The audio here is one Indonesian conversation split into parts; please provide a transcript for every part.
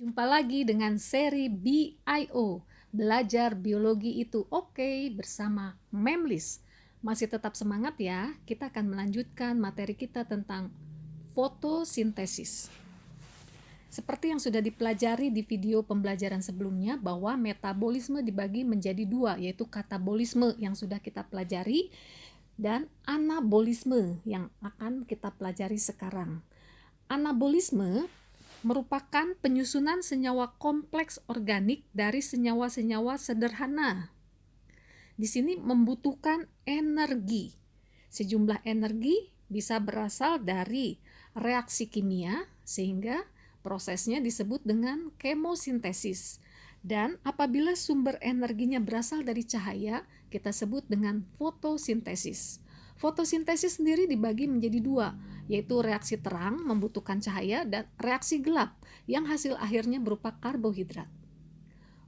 Jumpa lagi dengan seri BIO, Belajar Biologi itu Oke, bersama Memlis. Masih tetap semangat ya, kita akan melanjutkan materi kita tentang fotosintesis. Seperti yang sudah dipelajari di video pembelajaran sebelumnya, bahwa metabolisme dibagi menjadi dua, yaitu katabolisme yang sudah kita pelajari dan anabolisme yang akan kita pelajari sekarang. Anabolisme merupakan penyusunan senyawa kompleks organik dari senyawa-senyawa sederhana. Di sini membutuhkan energi. Sejumlah energi bisa berasal dari reaksi kimia, sehingga prosesnya disebut dengan kemosintesis. Dan apabila sumber energinya berasal dari cahaya, kita sebut dengan fotosintesis. Fotosintesis sendiri dibagi menjadi dua, yaitu reaksi terang membutuhkan cahaya dan reaksi gelap yang hasil akhirnya berupa karbohidrat.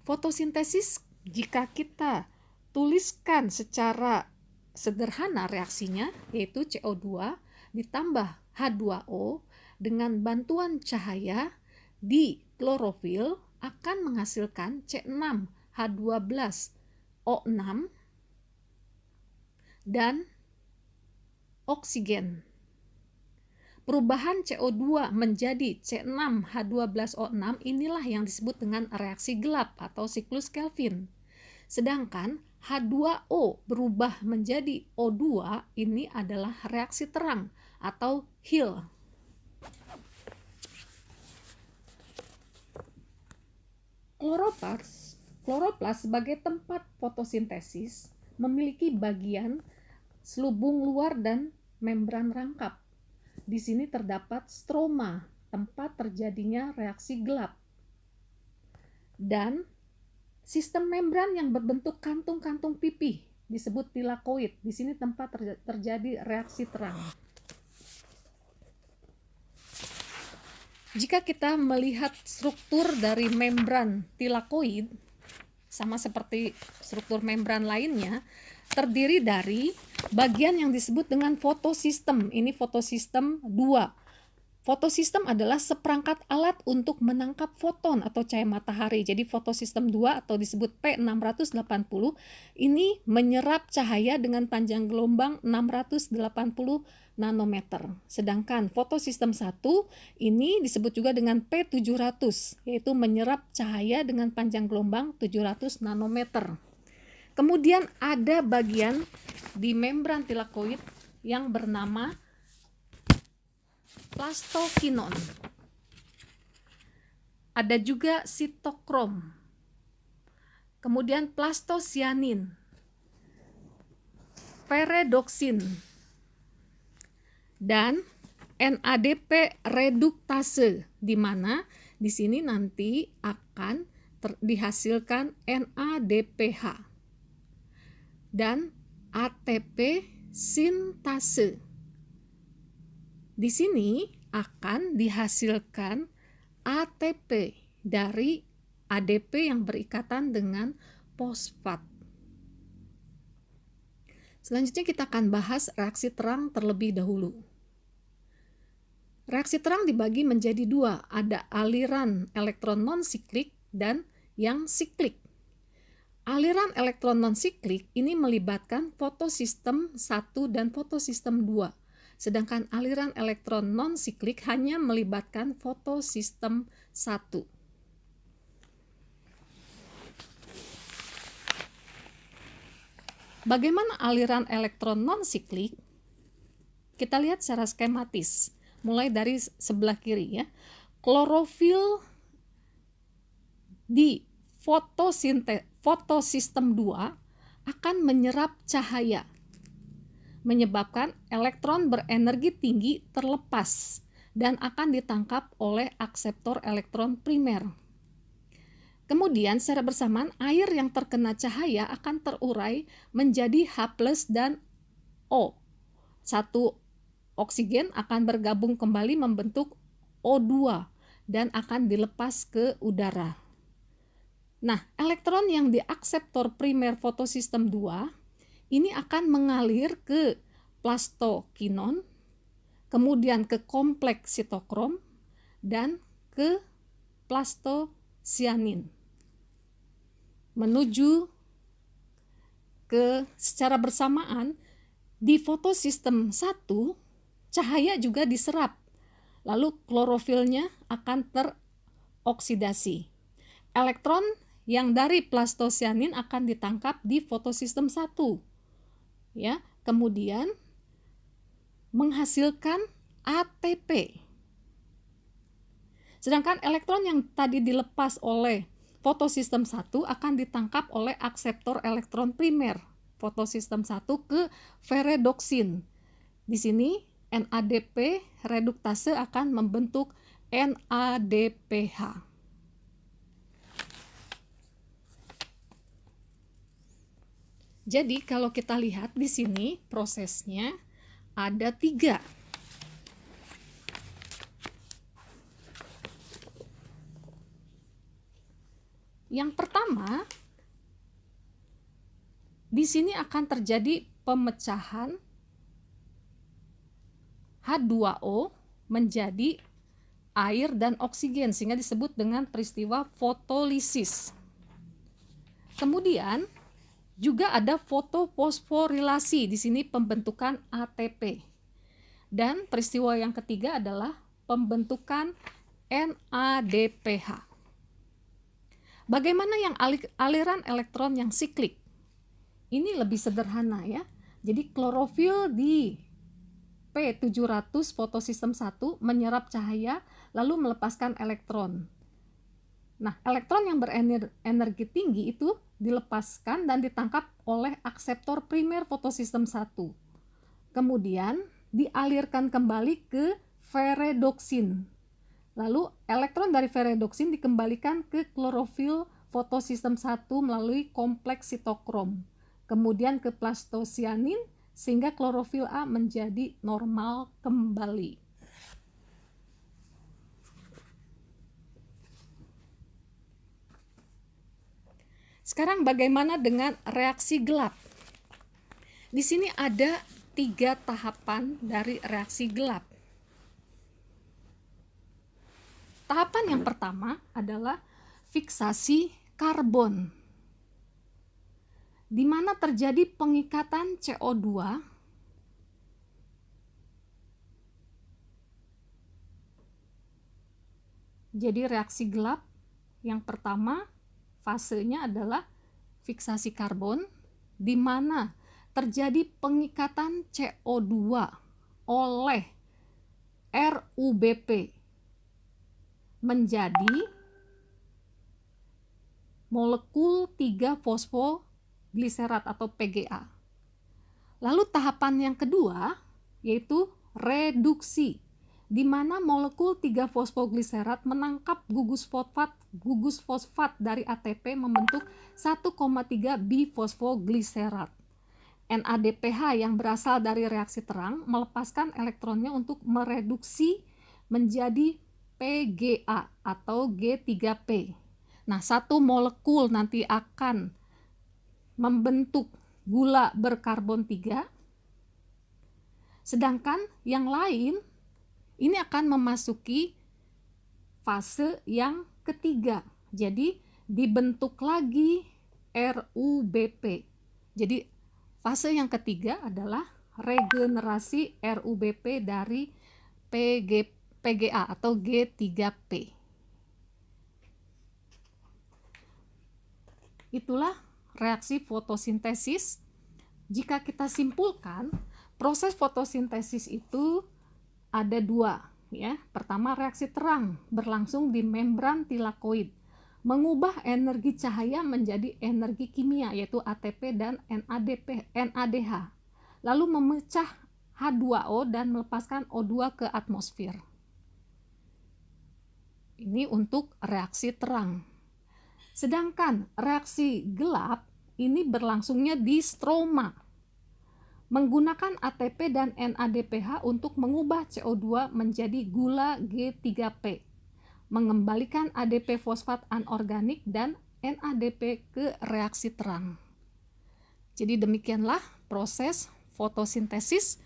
Fotosintesis, jika kita tuliskan secara sederhana reaksinya, yaitu CO2 ditambah H2O dengan bantuan cahaya di klorofil akan menghasilkan C6H12O6 dan oksigen. Perubahan CO2 menjadi C6H12O6 inilah yang disebut dengan reaksi gelap atau siklus Kelvin. Sedangkan H2O berubah menjadi O2 ini adalah reaksi terang atau Hill. Kloroplas sebagai tempat fotosintesis memiliki bagian selubung luar dan membran rangkap. Di sini terdapat stroma, tempat terjadinya reaksi gelap. Dan sistem membran yang berbentuk kantung-kantung pipih disebut tilakoid. Di sini tempat terjadi reaksi terang. Jika kita melihat struktur dari membran tilakoid, sama seperti struktur membran lainnya, terdiri dari bagian yang disebut dengan fotosistem. Ini fotosistem 2. Fotosistem adalah seperangkat alat untuk menangkap foton atau cahaya matahari. Jadi fotosistem 2 atau disebut P680 ini menyerap cahaya dengan panjang gelombang 680 nanometer. Sedangkan fotosistem 1 ini disebut juga dengan P700, yaitu menyerap cahaya dengan panjang gelombang 700 nanometer. Kemudian ada bagian di membran tilakoid yang bernama plastokinon. Ada juga sitokrom. Kemudian plastosianin, ferredoksin, dan NADP reduktase, di mana di sini nanti akan dihasilkan NADPH dan ATP sintase. Di sini akan dihasilkan ATP dari ADP yang berikatan dengan fosfat. Selanjutnya kita akan bahas reaksi terang terlebih dahulu. Reaksi terang dibagi menjadi dua, ada aliran elektron non-siklik dan yang siklik. Aliran elektron non-siklik ini melibatkan fotosistem 1 dan fotosistem 2. Sedangkan aliran elektron non-siklik hanya melibatkan fotosistem 1. Bagaimana aliran elektron non-siklik? Kita lihat secara skematis, mulai dari sebelah kiri ya. Klorofil di fotosistem 2 akan menyerap cahaya, menyebabkan elektron berenergi tinggi terlepas dan akan ditangkap oleh akseptor elektron primer. Kemudian secara bersamaan air yang terkena cahaya akan terurai menjadi H+ dan O. Satu oksigen akan bergabung kembali membentuk O2 dan akan dilepas ke udara. Nah, elektron yang di akseptor primer fotosistem 2 ini akan mengalir ke plastokinon, kemudian ke kompleks sitokrom, dan ke plastosianin menuju ke secara bersamaan di fotosistem 1 cahaya juga diserap, lalu klorofilnya akan teroksidasi. Elektron yang dari plastosianin akan ditangkap di fotosistem 1, ya, kemudian menghasilkan ATP. Sedangkan elektron yang tadi dilepas oleh fotosistem 1 akan ditangkap oleh akseptor elektron primer fotosistem 1 ke ferredoksin. Di sini NADP reduktase akan membentuk NADPH. Jadi kalau kita lihat di sini prosesnya ada 3. Yang pertama, di sini akan terjadi pemecahan H2O menjadi air dan oksigen sehingga disebut dengan peristiwa fotolisis. Kemudian juga ada fotofosforilasi, di sini pembentukan ATP. Dan peristiwa yang ketiga adalah pembentukan NADPH. Bagaimana yang aliran elektron yang siklik? Ini lebih sederhana ya. Jadi klorofil di P700 fotosistem 1 menyerap cahaya lalu melepaskan elektron. Nah, elektron yang berenergi tinggi itu dilepaskan dan ditangkap oleh akseptor primer fotosistem 1. Kemudian dialirkan kembali ke ferredoksin. Lalu elektron dari ferredoksin dikembalikan ke klorofil fotosistem 1 melalui kompleks sitokrom. Kemudian ke plastosianin sehingga klorofil A menjadi normal kembali. Sekarang bagaimana dengan reaksi gelap? Di sini ada 3 tahapan dari reaksi gelap. Tahapan yang pertama adalah fiksasi karbon, di mana terjadi pengikatan CO2 jadi reaksi gelap yang pertama fasenya adalah fiksasi karbon, di mana terjadi pengikatan CO2 oleh RUBP menjadi molekul 3-fosfogliserat atau PGA. Lalu tahapan yang kedua yaitu reduksi, di mana molekul 3-fosfogliserat menangkap gugus fosfat dari ATP membentuk 1,3 bifosfogliserat. NADPH yang berasal dari reaksi terang melepaskan elektronnya untuk mereduksi menjadi PGA atau G3P. Nah, satu molekul nanti akan membentuk gula berkarbon 3, sedangkan yang lain ini akan memasuki fase yang ketiga. Jadi dibentuk lagi RUBP. Jadi fase yang ketiga adalah regenerasi RUBP dari PGA atau G3P. Itulah reaksi fotosintesis. Jika kita simpulkan, proses fotosintesis itu ada 2, ya. Pertama, reaksi terang berlangsung di membran tilakoid, mengubah energi cahaya menjadi energi kimia yaitu ATP dan NADH, lalu memecah H2O dan melepaskan O2 ke atmosfer. Ini untuk reaksi terang. Sedangkan reaksi gelap ini berlangsungnya di stroma, menggunakan ATP dan NADPH untuk mengubah CO2 menjadi gula G3P, mengembalikan ADP fosfat anorganik dan NADP ke reaksi terang. Jadi demikianlah proses fotosintesis.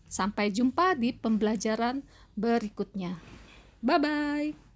Sampai jumpa di pembelajaran berikutnya. Bye-bye.